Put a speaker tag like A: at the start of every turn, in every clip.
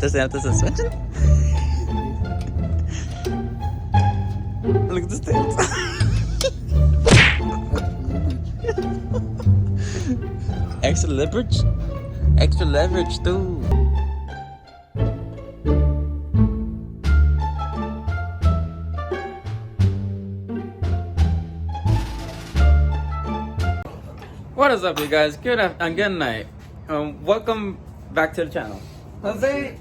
A: Does it have the suspension? Look at the stance. Extra leverage? Extra leverage, too. What is up, you guys? Good night. Welcome back to the channel. Jose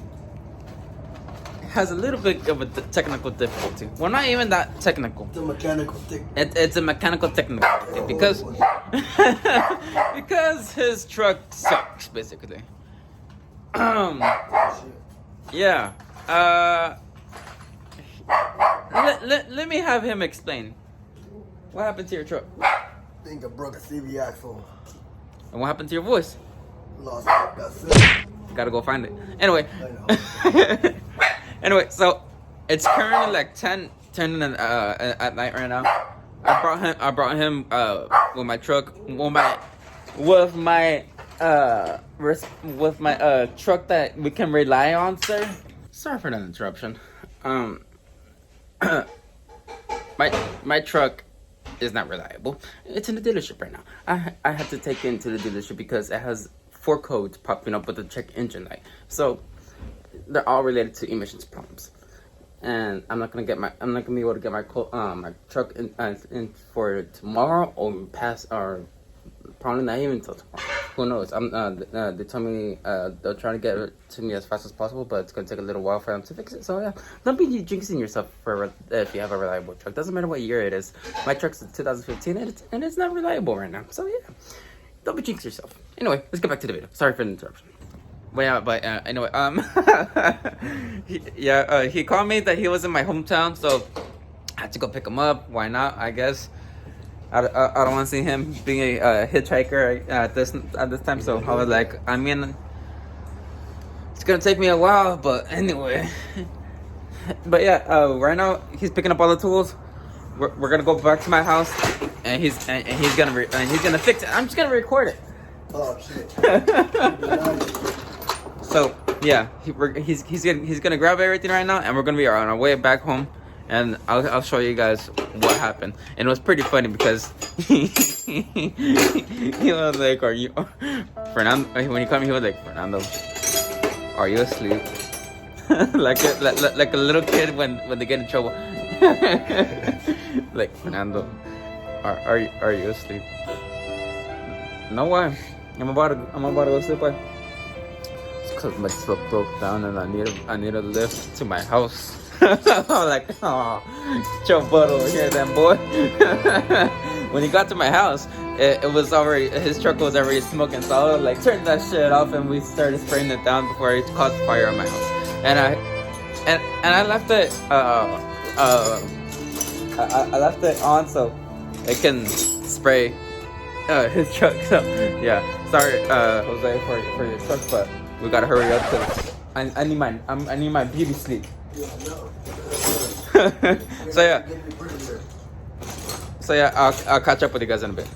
A: has a little bit of a technical difficulty. Well, not even that technical.
B: It's a mechanical thing.
A: It's a mechanical technical because because his truck sucks, basically. Yeah. Let me have him explain. What happened to your truck?
B: I think I broke a CV axle.
A: And what happened to your voice?
B: Lost it. That's it.
A: Gotta go find it. Anyway.
B: I know.
A: Anyway, so it's currently like 10 at night right now. I brought him with my truck, with my truck that we can rely on, sir. Sorry for that interruption. My truck is not reliable. It's in the dealership right now. I had to take it into the dealership because it has 4 codes popping up with the check engine light. So they're all related to emissions problems, and I'm not gonna be able to get my truck in for tomorrow or probably not even until tomorrow. Who knows? They told me they'll try to get it to me as fast as possible, but it's gonna take a little while for them to fix it. So yeah, don't be jinxing yourself if you have a reliable truck. Doesn't matter what year it is. My truck's a 2015 and it's not reliable right now. So yeah, don't be jinxing yourself. Anyway, let's get back to the video. Sorry for the interruption. But anyway, he called me that he was in my hometown, so I had to go pick him up. Why not? I guess I don't want to see him being a hitchhiker at this time. So I was like, I mean, it's gonna take me a while, but anyway. But yeah, right now he's picking up all the tools. We're gonna go back to my house, and he's gonna fix it. I'm just gonna record it.
B: Oh shit.
A: So yeah, he's gonna grab everything right now, and we're gonna be on our way back home, and I'll show you guys what happened. And it was pretty funny because he was like, "Are you Fernando?" When he called me, he was like, "Fernando, are you asleep?" like a little kid when they get in trouble. Like, Fernando, are you asleep? No, why? I'm about to go sleep. Why? Cause my truck broke down and I need a lift to my house. I'm like, oh, get your butt over here, then, boy. When he got to my house, his truck was already smoking. So I was like, turn that shit off, and we started spraying it down before it caused fire on my house. And I left it I left it on so it can spray his truck. So yeah, sorry, Jose, for your truck, but we gotta hurry up because I need my beauty sleep. So yeah, I'll catch up with you guys in a bit.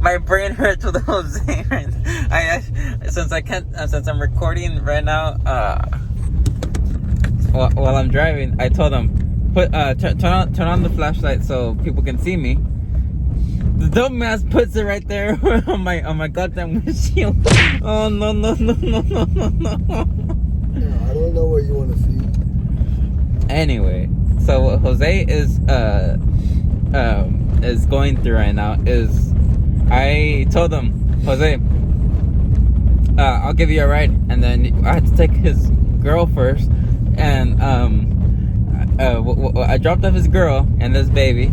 A: My brain hurts with those things. Since I'm recording right now, while I'm driving, I told them turn on the flashlight so people can see me. The dumbass puts it right there on my goddamn windshield. Oh no.
B: Yeah, I don't know what you want to see.
A: Anyway, so what Jose is going through right now is, I told him, Jose, I'll give you a ride, and then I had to take his girl first, and I dropped off his girl and this baby,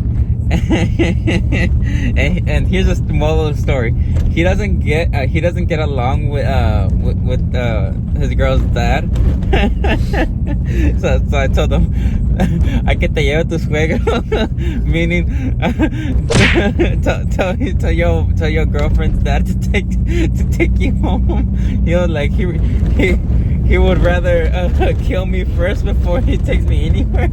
A: and here's a moral of the story. He doesn't get along with his girl's dad. So I told him, "I que te lleve tu suegro," meaning tell your girlfriend's dad to take you home. He was like he would rather kill me first before he takes me anywhere.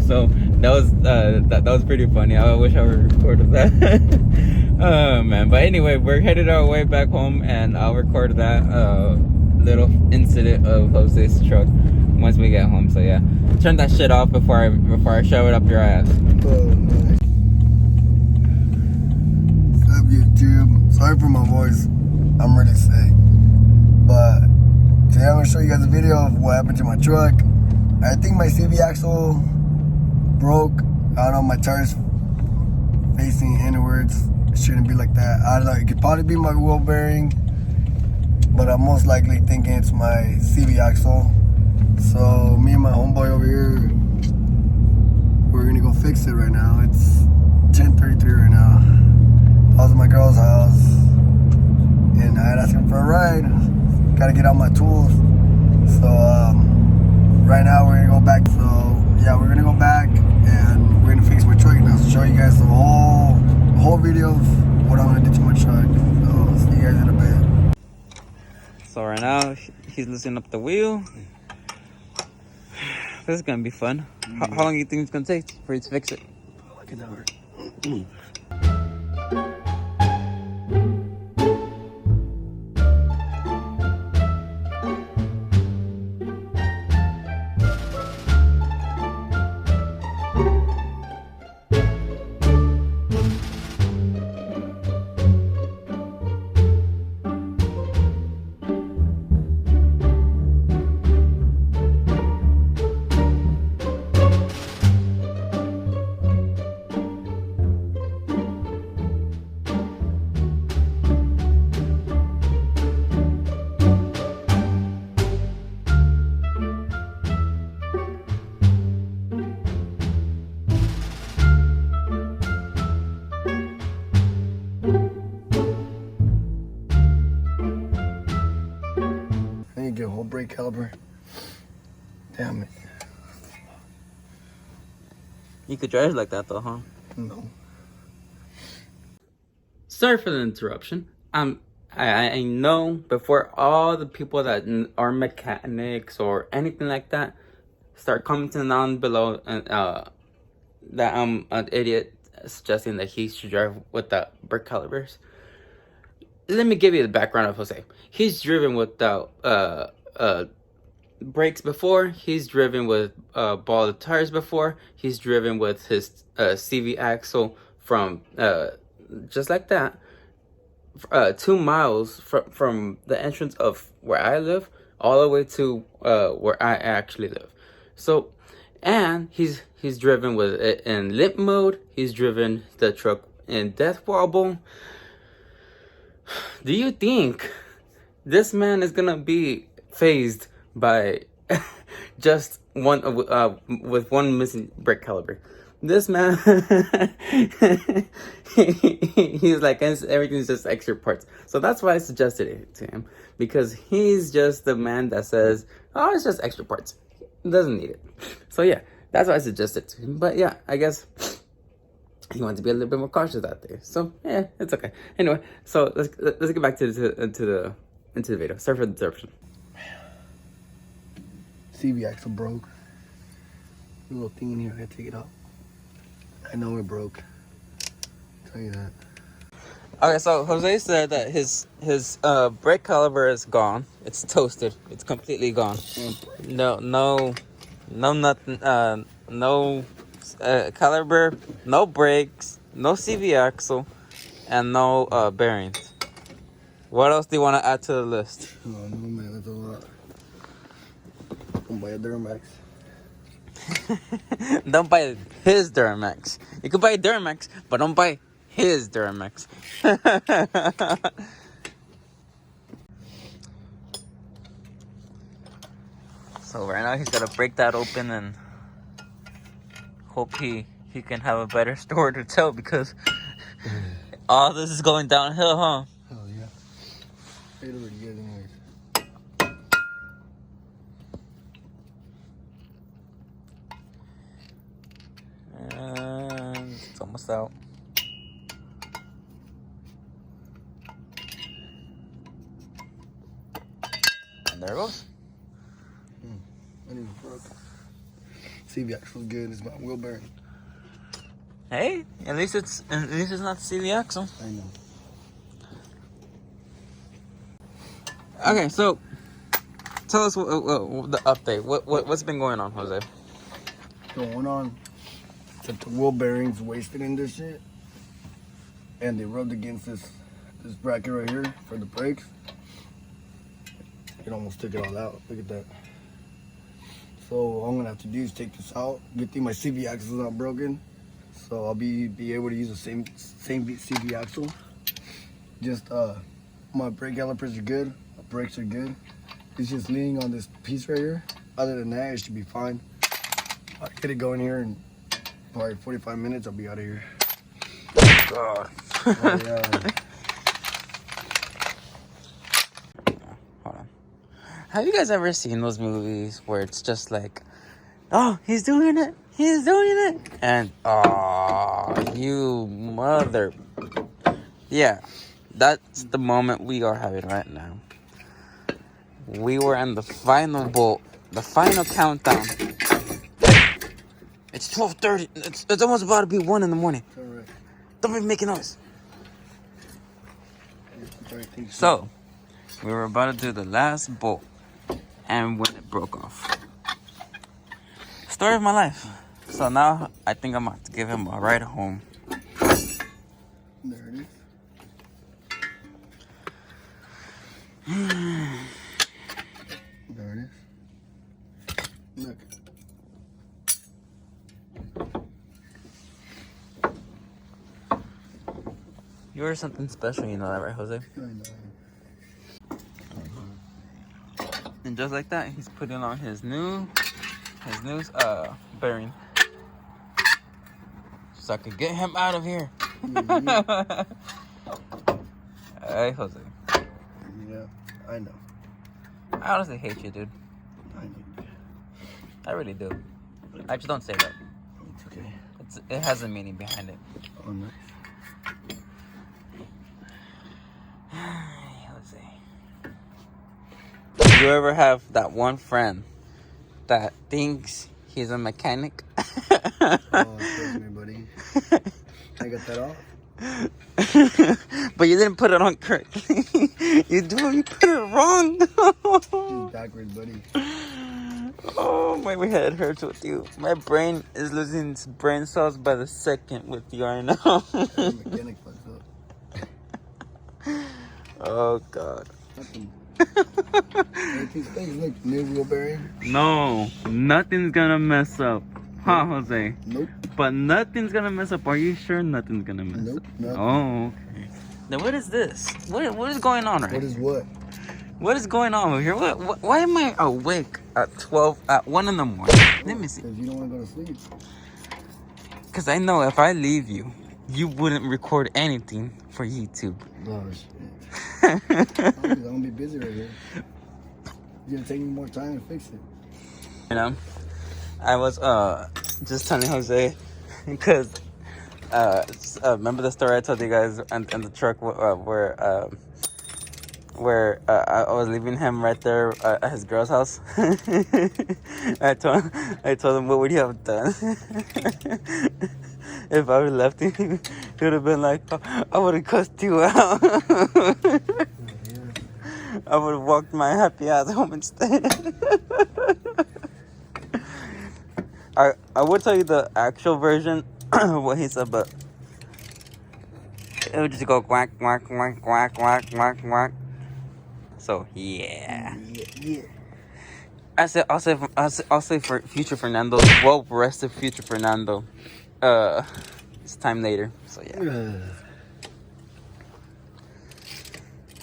A: So that was pretty funny. I wish I recorded that. Oh man, but anyway, we're headed our way back home, and I'll record that little incident of Jose's truck once we get home. So yeah, turn that shit off before I shove it up your ass.
B: Oh, nice. What's up, YouTube? Sorry for my voice. I'm really sick. But today I'm going to show you guys a video of what happened to my truck. I think my CV axle broke. I don't know, my tires facing inwards. It shouldn't be like that. I don't know, it could probably be my wheel bearing, but I'm most likely thinking it's my CV axle. So me and my homeboy over here, we're gonna go fix it right now. It's 10:33 right now. I was at my girl's house and I had asked him for a ride. Gotta get out my tools. So right now we're gonna go back. So yeah, we're gonna go back and we're gonna fix my truck, and I'll show you guys the whole video of what I'm gonna do to my truck. So see you guys in a bit.
A: So right now he's loosening up the wheel. This is gonna be fun. How long do you think it's gonna take for you to fix it?
B: Like an hour. I need to get a whole brake caliper. Damn it.
A: You could drive like that though, huh?
B: No.
A: Sorry for the interruption. I know before all the people that are mechanics or anything like that start commenting down below and that I'm an idiot suggesting that he should drive with the brake calipers. Let me give you the background of Jose. He's driven without brakes before. He's driven with ball tires before. He's driven with his CV axle from just like that, 2 miles from the entrance of where I live all the way to where I actually live. So, and he's driven with it in limp mode. He's driven the truck in death wobble. Do you think this man is gonna be phased by just one with one missing brake caliper? This man, he's like, everything's just extra parts. So that's why I suggested it to him, because he's just the man that says, oh, it's just extra parts. He doesn't need it. So yeah, that's why I suggested to him. But yeah, I guess he wanted to be a little bit more cautious out there. So yeah, it's okay. Anyway, so let's get back to the video. Sorry for the interruption.
B: CV axle broke. A little thing in here, I gotta take it out. I know it broke. I'll tell you that.
A: Okay, so Jose said that his brake caliper is gone. It's toasted. It's completely gone. No nothing. No caliper, no brakes, no CV axle, and no bearings. What else do you want to add to the list?
B: Oh no, man, that's a lot. Don't buy a Duramax.
A: Don't buy his Duramax. You can buy a Duramax, but don't buy his Duramax. So right now he's gotta break that open and hope he he can have a better story to tell because all this is going downhill, huh?
B: Hell yeah. It already good anyways.
A: And it's almost out. And there it goes.
B: I need a broke. CV axle's good. It's my wheel bearing.
A: Hey, at least it's not the CV axle.
B: I know.
A: Okay, so tell us what the update. What's been going on, Jose?
B: Going on. That the wheel bearings wasted in this shit, and they rubbed against this bracket right here for the brakes. It almost took it all out. Look at that. So all I'm gonna have to do is take this out. Good thing my CV axle is not broken, so I'll be able to use the same CV axle. Just my brake calipers are good. My brakes are good. It's just leaning on this piece right here. Other than that, it should be fine. I'll get it going here in probably 45 minutes. I'll be out of here.
A: God.
B: Oh, yeah.
A: Hold on. Have you guys ever seen those movies where it's just like, oh, he's doing it, and oh, you mother. Yeah, that's the moment we are having right now. We were in the final bolt, the final countdown. It's 12:30. It's almost about to be 1 in the morning.
B: It's all right.
A: Don't be making noise. So, we were about to do the last bolt, and when it broke off. Story of my life. So now I think I'm about to give him a ride home.
B: There it is. There it is. Look.
A: You're something special, you know that, right, Jose?
B: I know.
A: And just like that, he's putting on his new bearing, so I could get him out of here.
B: Mm-hmm.
A: Hey, Jose.
B: Yeah, I know.
A: I honestly hate you, dude.
B: I know.
A: I really do. Actually, don't say that.
B: It's okay.
A: It has a meaning behind it.
B: Oh, nice.
A: Jose. Do you ever have that one friend that thinks he's a mechanic?
B: Oh, trust me, buddy. I got that off.
A: But you didn't put it on correctly. You put it wrong.
B: Just backwards, buddy.
A: Oh, my head hurts with you. My brain is losing its brain cells by the second with you right now.
B: Mechanic fucked up.
A: Oh, God.
B: Everything's fake. Look, new wheel bearing.
A: No, nothing's gonna mess up. Huh, Jose?
B: Nope.
A: But nothing's gonna mess up. Are you sure nothing's gonna mess
B: Nope.
A: up?
B: Nothing.
A: Oh, okay. Then what is this? What is going on right
B: What is what?
A: What is going on over here? Why am I awake at 1 in the morning? Let me see.
B: Because you don't want to go to sleep.
A: Because I know if I leave you, you wouldn't record anything for YouTube.
B: Oh, shit. I'm going to be busy right here. It's going to take me more time to fix it.
A: You know, I was just telling Jose, because remember the story I told you guys in the truck where I was leaving him right there at his girl's house. I told him, what would you have done? If I would have left him, he would have been like, I would have cussed you out. I would have walked my happy ass home instead. I would tell you the actual version of what he said, but it would just go quack, quack, quack, quack, quack, quack, quack. So yeah. I'll say for future Fernando, well rested future Fernando. It's time later. So yeah.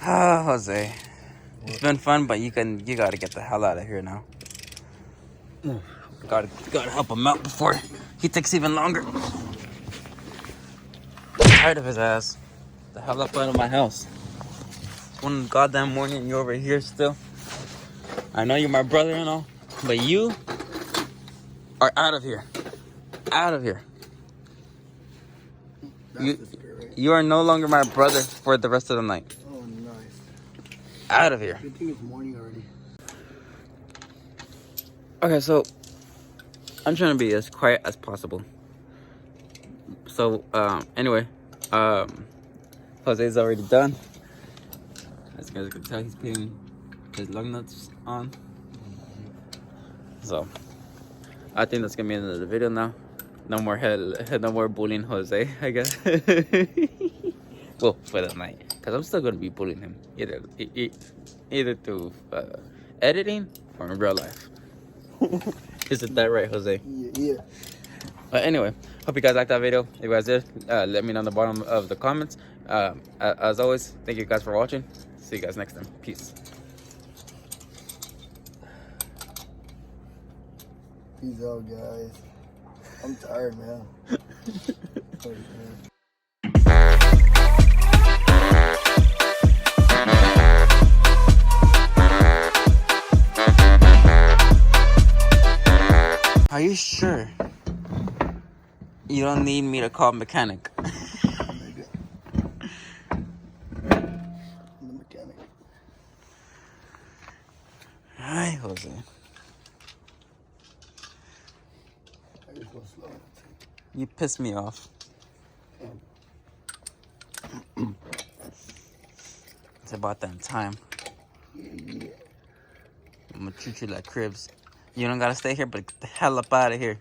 A: Jose, it's been fun, but you gotta get the hell out of here now. Gotta help him out before he takes even longer. I'm tired of his ass. The hell up out of my house. It's one goddamn morning and you're over here still. I know you're my brother and all, but you are out of here. Out of here. You are no longer my brother for the rest of the night.
B: Oh, nice.
A: Out of here.
B: Good thing it's morning already.
A: Okay, so I'm trying to be as quiet as possible. So, anyway, Jose's already done. As you guys can tell, he's putting his lug nuts on. So, I think that's gonna be the end of the video now. No more bullying Jose, I guess. Well, for the night, because I'm still gonna be bullying him either through editing or in real life. Isn't that right, Jose?
B: Yeah.
A: But anyway, hope you guys liked that video. If you guys did, let me know in the bottom of the comments. As always, thank you guys for watching. See you guys next time. Peace.
B: Peace out, guys. I'm tired, man. Oh, man.
A: Are you sure you don't need me to call a mechanic?
B: Maybe. The mechanic.
A: Hi, Jose.
B: I just go slow.
A: You pissed me off. It's about that time.
B: Yeah.
A: I'm gonna treat you like cribs. You don't gotta stay here, but get the hell up out of here.